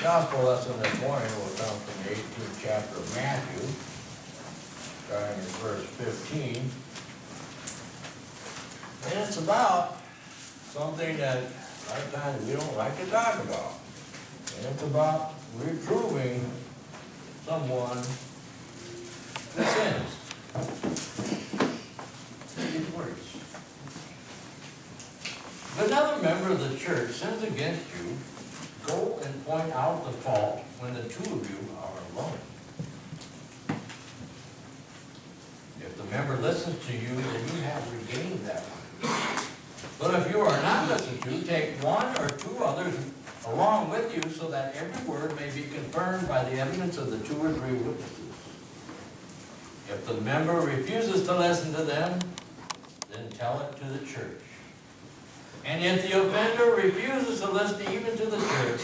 Gospel lesson this morning will come from the 18th chapter of Matthew, starting in verse 15. And it's about something that a lot of times we don't like to talk about. And it's about reproving someone who sins. These words. If another member of the church sins against you, go and point out the fault when the two of you are alone. If the member listens to you, then you have regained that one. But if you are not listened to, take one or two others along with you, so that every word may be confirmed by the evidence of the two or three witnesses. If the member refuses to listen to them, then tell it to the church. And if the offender refuses to listen even to the church,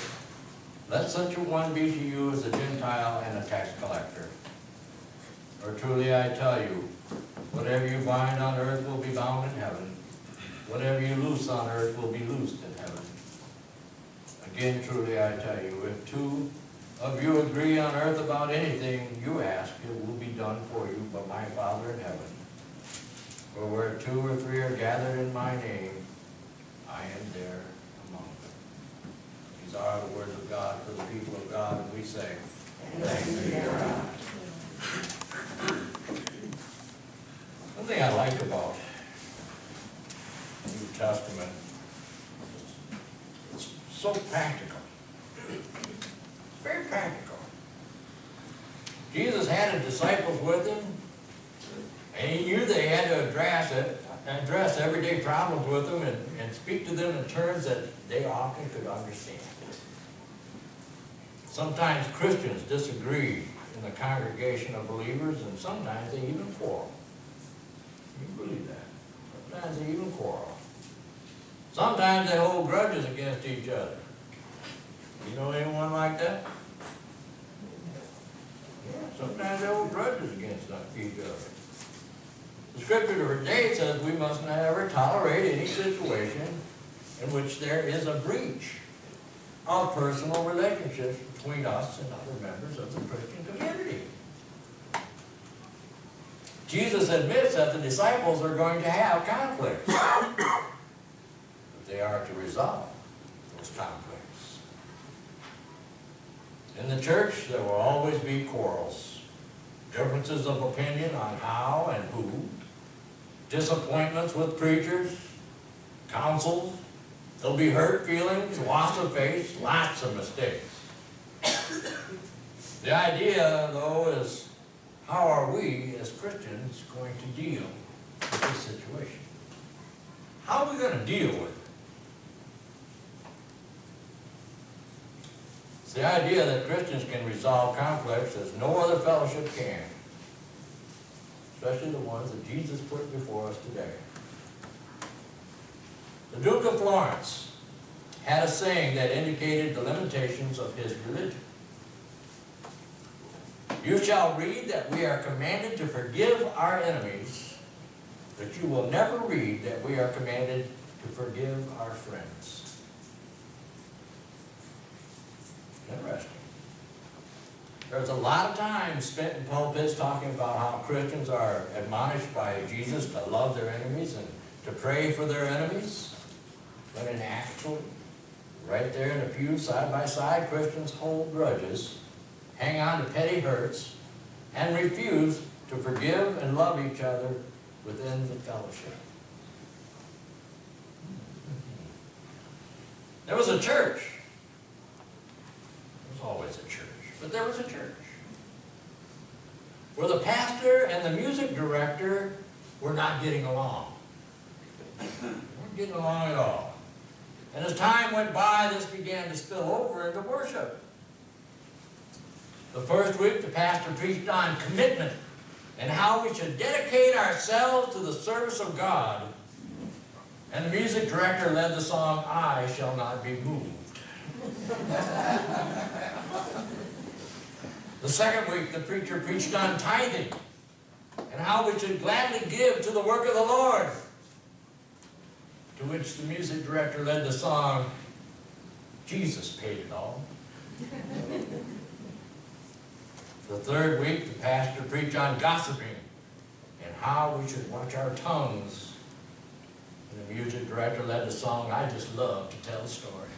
let such a one be to you as a Gentile and a tax collector. For truly I tell you, whatever you bind on earth will be bound in heaven. Whatever you loose on earth will be loosed in heaven. Again, truly I tell you, if two of you agree on earth about anything you ask, it will be done for you by my Father in heaven. For where two or three are gathered in my name, I am there among them. These are the words of God for the people of God, and we say, thanks be to God. One thing I like about the New Testament, it's so practical. Very practical. Jesus had his disciples with him, and he knew they had to address everyday problems with them and speak to them in terms that they often could understand. Sometimes Christians disagree in the congregation of believers, and sometimes they even quarrel. You believe that? Sometimes they even quarrel. Sometimes they hold grudges against each other. You know anyone like that? Yeah, sometimes they hold grudges against each other. The scripture today says we must never tolerate any situation in which there is a breach of personal relationships between us and other members of the Christian community. Jesus admits that the disciples are going to have conflicts, but they are to resolve those conflicts. In the church, there will always be quarrels, differences of opinion on how and who, disappointments with preachers, counsels. There'll be hurt feelings, loss of faith, lots of mistakes. The idea, though, is how are we as Christians going to deal with this situation? How are we going to deal with it? It's the idea that Christians can resolve conflicts as no other fellowship can, especially the ones that Jesus put before us today. The Duke of Florence had a saying that indicated the limitations of his religion. You shall read that we are commanded to forgive our enemies, but you will never read that we are commanded to forgive our friends. Interesting. There's a lot of time spent in pulpits talking about how Christians are admonished by Jesus to love their enemies and to pray for their enemies. But in actual, right there in the pew, side by side, Christians hold grudges, hang on to petty hurts, and refuse to forgive and love each other within the fellowship. There was a church. There's always a church. But there was a church where the pastor and the music director were not getting along. They weren't getting along at all. And as time went by, this began to spill over into worship. The first week, the pastor preached on commitment and how we should dedicate ourselves to the service of God. And the music director led the song, I Shall Not Be Moved. The second week, the preacher preached on tithing and how we should gladly give to the work of the Lord. To which the music director led the song, Jesus Paid It All. The third week, the pastor preached on gossiping and how we should watch our tongues. And the music director led the song, "I Just Love to Tell a Story."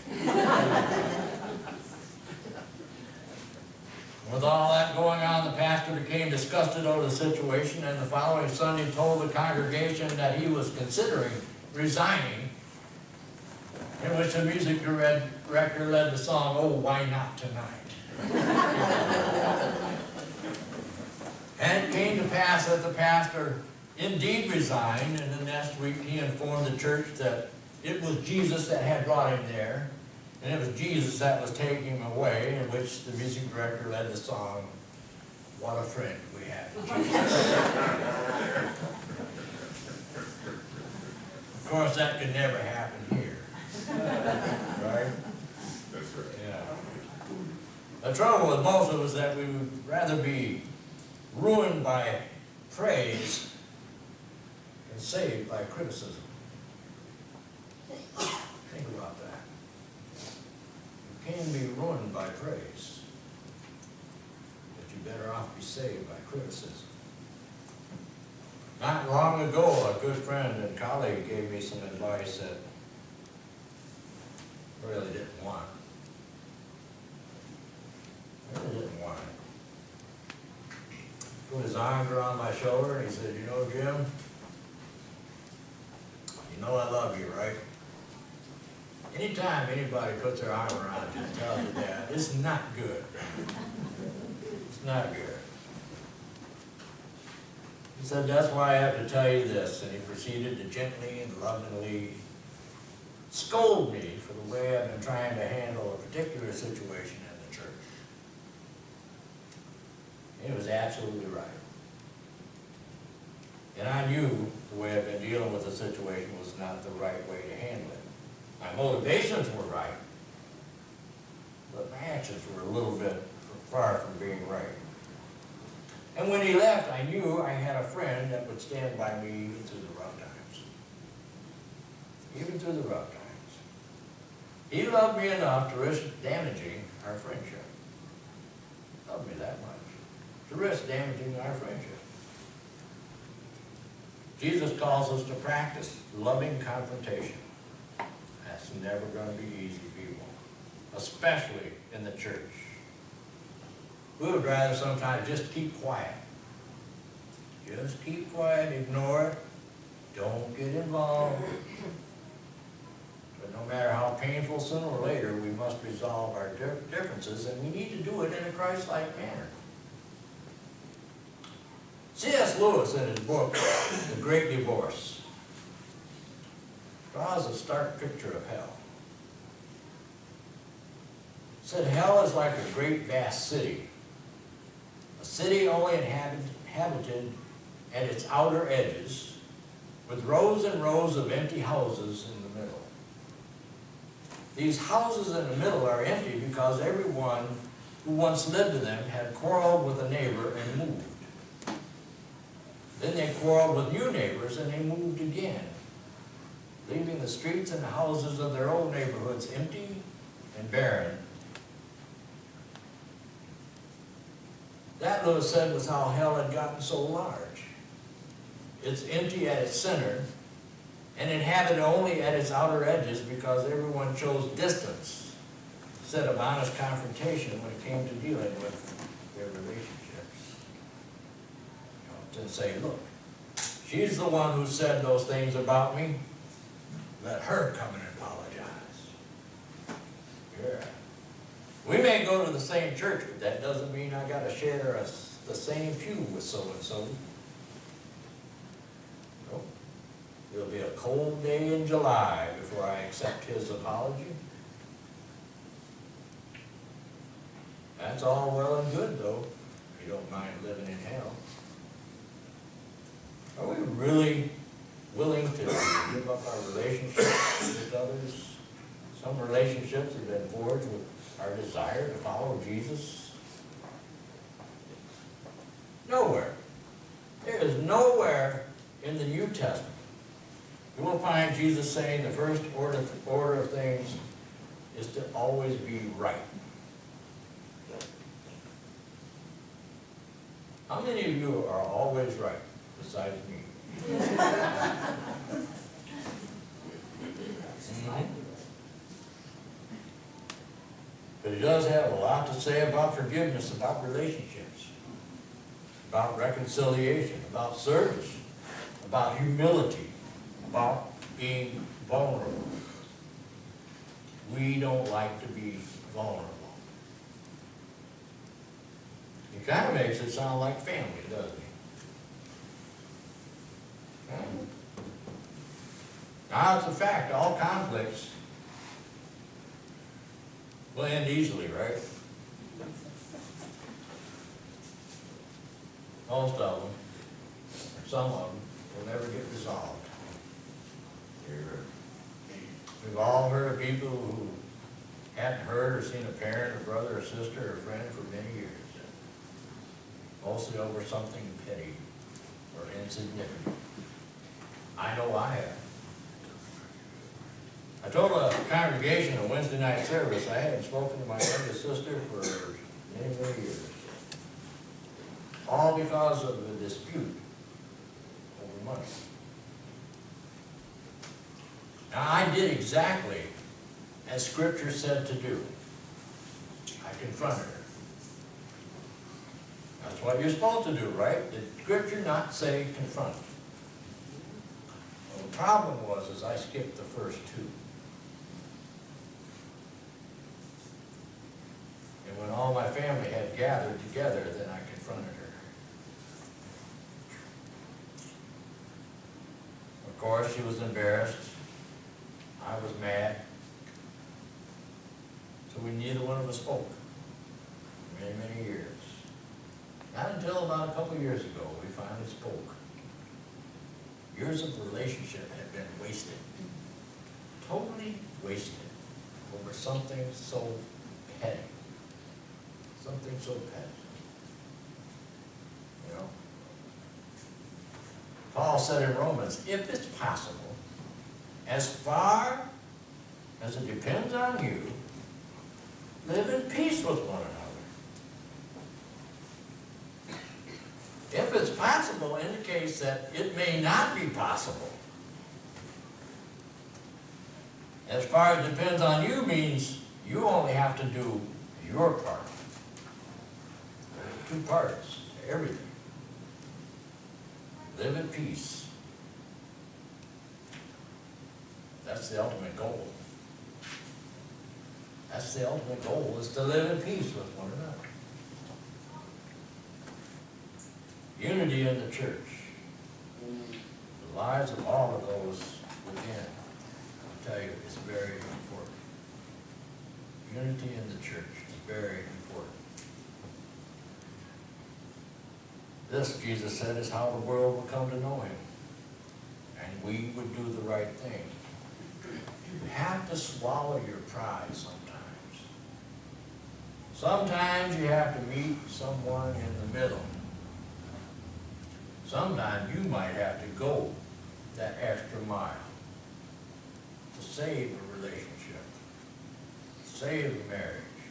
With all that going on, the pastor became disgusted over the situation, and the following Sunday told the congregation that he was considering resigning, in which the music director led the song, "Oh, Why Not Tonight?" And it came to pass that the pastor indeed resigned, and the next week he informed the church that it was Jesus that had brought him there, and it was Jesus that was taking him away, in which the music director led the song, "What a Friend We Have in Jesus." Of course, that could never happen here. Right? That's right. Yeah. The trouble with most of us is that we would rather be ruined by praise than saved by criticism. Think about that. You can be ruined by praise, but you better off be saved by criticism. Not long ago, a good friend and colleague gave me some advice that I really didn't want. I really didn't want it. Put his arms around my shoulder and he said, "You know, Jim, you know I love you, right? Anytime anybody puts their arm around you and tells you that, it's not good. It's not good." He said, "That's why I have to tell you this." And he proceeded to gently and lovingly scold me for the way I've been trying to handle a particular situation in the church. He was absolutely right. And I knew the way I've been dealing with the situation was not the right way to handle it. My motivations were right, but my actions were a little bit far from being right. And when he left, I knew I had a friend that would stand by me even through the rough times. Even through the rough times. He loved me enough to risk damaging our friendship. Loved me that much. To risk damaging our friendship. Jesus calls us to practice loving confrontation. That's never going to be easy, people. Especially in the church. We would rather sometimes just keep quiet. Just keep quiet, ignore it, don't get involved. But no matter how painful, sooner or later, we must resolve our differences, and we need to do it in a Christ-like manner. C.S. Lewis, in his book, The Great Divorce, draws a stark picture of hell. He said, "Hell is like a great vast city. A city only inhabited at its outer edges, with rows and rows of empty houses in the middle. These houses in the middle are empty because everyone who once lived in them had quarreled with a neighbor and moved. Then they quarreled with new neighbors and they moved again, leaving the streets and the houses of their old neighborhoods empty and barren." That, Lewis said, was how hell had gotten so large. It's empty at its center and inhabited only at its outer edges because everyone chose distance instead of honest confrontation when it came to dealing with their relationships. You often say, "Look, she's the one who said those things about me. Let her come and apologize." Yeah. We may go to the same church, but that doesn't mean I got to share the same pew with so-and-so. Nope. There'll be a cold day in July before I accept his apology. That's all well and good, though, if you don't mind living in hell. Are we really willing to give up our relationships with others? Some relationships have been forged with our desire to follow Jesus. Nowhere. There is nowhere in the New Testament you will find Jesus saying the first order of things is to always be right. How many of you are always right, besides me? But he does have a lot to say about forgiveness, about relationships, about reconciliation, about service, about humility, about being vulnerable. We don't like to be vulnerable. It kind of makes it sound like family, doesn't it? Now, it's a fact, all conflicts will end easily, right? Most of them, or some of them, will never get resolved. We've all heard of people who hadn't heard or seen a parent, or brother, or sister, or friend for many years, mostly over something petty or insignificant. I know I have. I told a congregation on Wednesday night service I hadn't spoken to my youngest sister for many, many years. All because of a dispute over money. Now, I did exactly as Scripture said to do. I confronted her. That's what you're supposed to do, right? Did Scripture not say confront? Well, the problem is I skipped the first two. And when all my family had gathered together, then I confronted her. Of course, she was embarrassed. I was mad. So we neither one of us spoke for many, many years. Not until about a couple of years ago, we finally spoke. Years of relationship had been wasted. Totally wasted over something so petty. Something so petty. You know? Paul said in Romans, if it's possible, as far as it depends on you, live in peace with one another. If it's possible indicates that it may not be possible. As far as it depends on you means you only have to do your part. There's two parts to everything. Live in peace. That's the ultimate goal. That's the ultimate goal, is to live in peace with one another. Unity in the church. The lives of all of those within, I'll tell you, is very important. Unity in the church is very important. This, Jesus said, is how the world will come to know him. And we would do the right thing. You have to swallow your pride sometimes. Sometimes you have to meet someone in the middle. Sometimes you might have to go that extra mile to save a relationship, to save a marriage,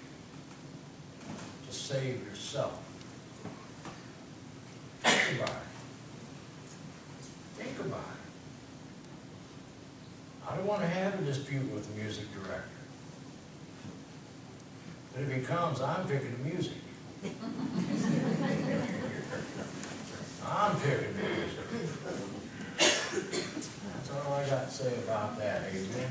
to save yourself. Think about it. Think about it. I don't want to have a dispute with the music director. But if he comes, I'm picking the music. I'm picking the music. That's all I got to say about that, amen?